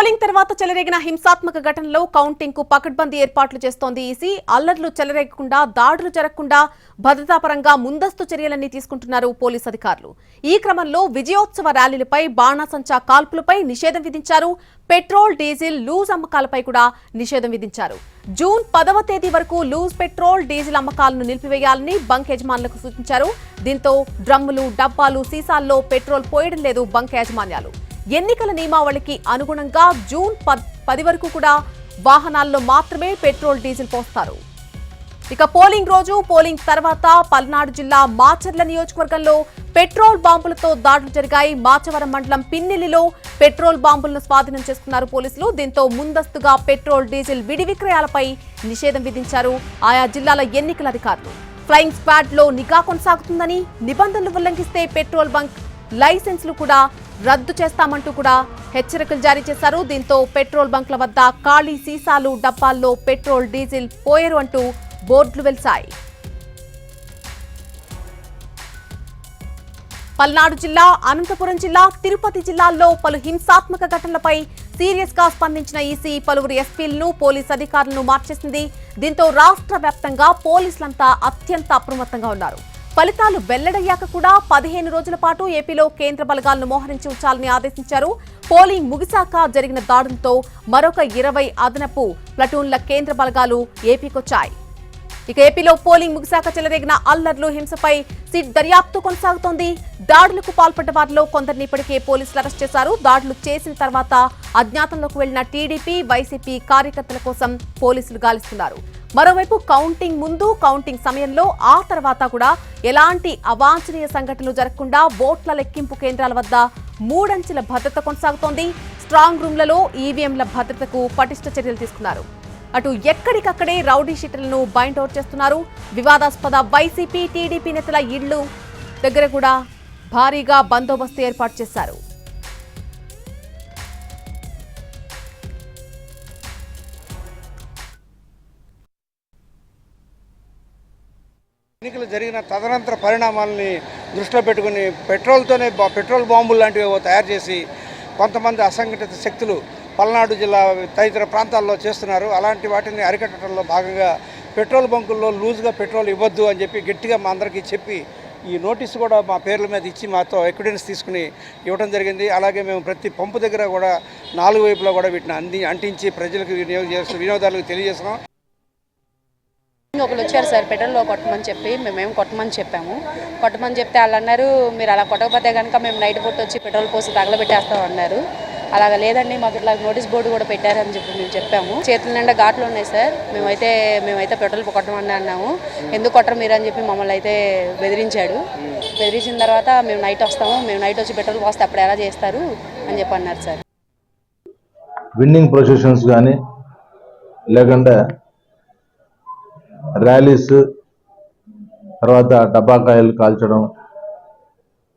Polling తర్వాత చెలరేగిన హింసాత్మక ఘటనలో కౌంటింగ్ కు పకడ్బందీ ఏర్పాట్లు చేస్తోంది ఈసీ. అల్లర్లు చెలరేగకుండా, దాడులు జరగకుండా భద్రతాపరంగా ముందస్తు చర్యలన్నీ తీసుకుంటున్నారు పోలీసు అధికారులు. ఈ క్రమంలో విజయోత్సవ ర్యాలీలపై, బాణాసంచా కాల్పులపై నిషేధం విధించారు. పెట్రోల్, డీజిల్ లూజ్ అమ్మకాలపై కూడా నిషేధం విధించారు. జూన్ 10వ తేదీ వరకు లూజ్ పెట్రోల్, డీజిల్ అమ్మకాలను నిలిపివేయాలని బంక్ యజమానులకు సూచించారు. దీంతో డ్రమ్ములు, డబ్బాలు, సీసాల్లో పెట్రోల్ పోయడం లేదు బంక్ యాజమాన్యాలు. ఎన్నికల నియమావళికి అనుగుణంగా జూన్ 10 వరకు కూడా వాహనాల్లో మాత్రమే పెట్రోల్, డీజిల్ పోస్తారు. ఇక పోలింగ్ రోజు, పోలింగ్ తర్వాత పల్నాడు జిల్లా మాచర్ల నియోజకవర్గంలో పెట్రోల్ బాంబులతో దాడులు జరిగాయి. మాచవరం మండలం పిన్నెల్లిలో పెట్రోల్ బాంబులను స్వాధీనం చేసుకున్నారు పోలీసులు. దీంతో ముందస్తుగా పెట్రోల్, డీజిల్ విడి విక్రయాలపై నిషేధం విధించారు ఆయా జిల్లాల ఎన్నికల అధికారులు. ఫ్లయింగ్ స్క్వాడ్ లో నిఘా కొనసాగుతుందని, నిబంధనలు ఉల్లంఘిస్తే పెట్రోల్ బంక్ లైసెన్సులు కూడా రద్దు చేస్తామంటూ కూడా హెచ్చరికలు జారీ చేశారు. దీంతో పెట్రోల్ బంక్ల వద్ద ఖాళీ సీసాలు, డబ్బాల్లో పెట్రోల్, డీజిల్ పోయరు అంటూ బోర్డులు వెలిశాయి. పల్నాడు జిల్లా, అనంతపురం జిల్లా, తిరుపతి జిల్లాల్లో పలు హింసాత్మక ఘటనలపై సీరియస్ గా స్పందించిన ఈసీ పలువురు ఎస్పీలను, పోలీసు అధికారులను మార్చేసింది. దీంతో రాష్ట్ర వ్యాప్తంగా పోలీసులంతా అత్యంత అప్రమత్తంగా ఉన్నారు. ఫలితాలు వెల్లడయ్యాక కూడా 15 రోజుల పాటు ఏపీలో కేంద్ర బలగాలను మోహరించి ఉంచాలని ఆదేశించారు. పోలింగ్ ముగిశాక జరిగిన దాడులతో మరొక 20 అదనపు ప్లటూన్ల కేంద్ర బలగాలు ఏపీకొచ్చాయి. ఇక ఏపీలో పోలింగ్ ముగిశాక చెలరేగిన అల్లర్లు, హింసపై సిట్ దర్యాప్తు కొనసాగుతోంది. దాడులకు పాల్పడ్డ వారిలో కొందరిని ఇప్పటికే పోలీసులు అరెస్ట్ చేశారు. దాడులు చేసిన తర్వాత అజ్ఞాతంలోకి వెళ్లిన టీడీపీ, వైసీపీ కార్యకర్తల కోసం పోలీసులు గాలిస్తున్నారు. మరోవైపు కౌంటింగ్ ముందు, కౌంటింగ్ సమయంలో, ఆ తర్వాత కూడా ఎలాంటి అవాంఛనీయ సంఘటనలు జరగకుండా ఓట్ల లెక్కింపు కేంద్రాల వద్ద 3 అంచెల భద్రత కొనసాగుతోంది. స్ట్రాంగ్ రూమ్లలో ఈవీఎంల భద్రతకు పటిష్ట చర్యలు తీసుకున్నారు. అటు ఎక్కడికక్కడే రౌడీ షీటర్లను బైండ్ అవుట్ చేస్తున్నారు. వివాదాస్పద వైసీపీ, టీడీపీ నేతల ఇళ్లు దగ్గర కూడా భారీగా బందోబస్తు ఏర్పాటు చేశారు. ఎన్నికలు జరిగిన తదనంతర పరిణామాలని దృష్టిలో పెట్టుకుని పెట్రోల్ బాంబులు లాంటివి తయారు చేసి కొంతమంది అసంఘటిత శక్తులు పల్నాడు జిల్లా తదితర ప్రాంతాల్లో చేస్తున్నారు. అలాంటి వాటిని అరికట్టడంలో భాగంగా పెట్రోల్ బంకుల్లో లూజ్గా పెట్రోల్ ఇవ్వద్దు అని చెప్పి గట్టిగా మా అందరికీ చెప్పి ఈ నోటీసు కూడా మా పేర్ల మీద ఇచ్చి మాతో ఎవిడెన్స్ తీసుకుని ఇవ్వడం జరిగింది. అలాగే మేము ప్రతి పంపు దగ్గర కూడా 4 వైపులా కూడా వీటిని అంటించి ప్రజలకు వినియోగదారులకు తెలియజేస్తున్నాం. ఒకరు వచ్చారు సార్, పెట్రోల్లో కొట్టమని చెప్పి మేమేం కొట్టమని చెప్పాము. కొట్టమని చెప్తే వాళ్ళు అన్నారు, మీరు అలా కొట్టకపోతే కనుక మేము నైట్ పూట వచ్చి పెట్రోల్ పోసి తగలబెట్టేస్తాం అన్నారు. అలాగా లేదండి, మాకు ఇట్లా నోటీస్ బోర్డు కూడా పెట్టారని చెప్పి మేము చెప్పాము. చేతుల నిండా ఘాట్లు ఉన్నాయి సార్, మేమైతే పెట్రోల్ కొట్టమని అన్నాము. ఎందుకు కొట్టరు మీరు అని చెప్పి మమ్మల్ని అయితే బెదిరించాడు. బెదిరించిన తర్వాత మేము నైట్ వస్తాము, మేము నైట్ వచ్చి పెట్రోల్ పోస్తే అప్పుడు ఎలా చేస్తారు అని చెప్పి అన్నారు సార్. విన్నింగ్ ప్రొసెషన్స్ కానీ లేకుంటే ర్యాలీస్, తర్వాత టపాకాయలు కాల్చడం,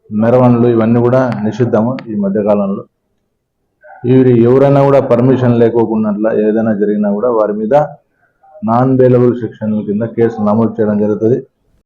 మెరవన్లు ఇవన్నీ కూడా నిషిద్ధము. ఈ మధ్యకాలంలో ఎవరైనా కూడా పర్మిషన్ లేకోకుండా ఏదైనా జరిగినా కూడా వారి మీద నాన్ బెయిలబుల్ సెక్షన్ల కింద కేసులు నమోదు చేయడం జరుగుతుంది.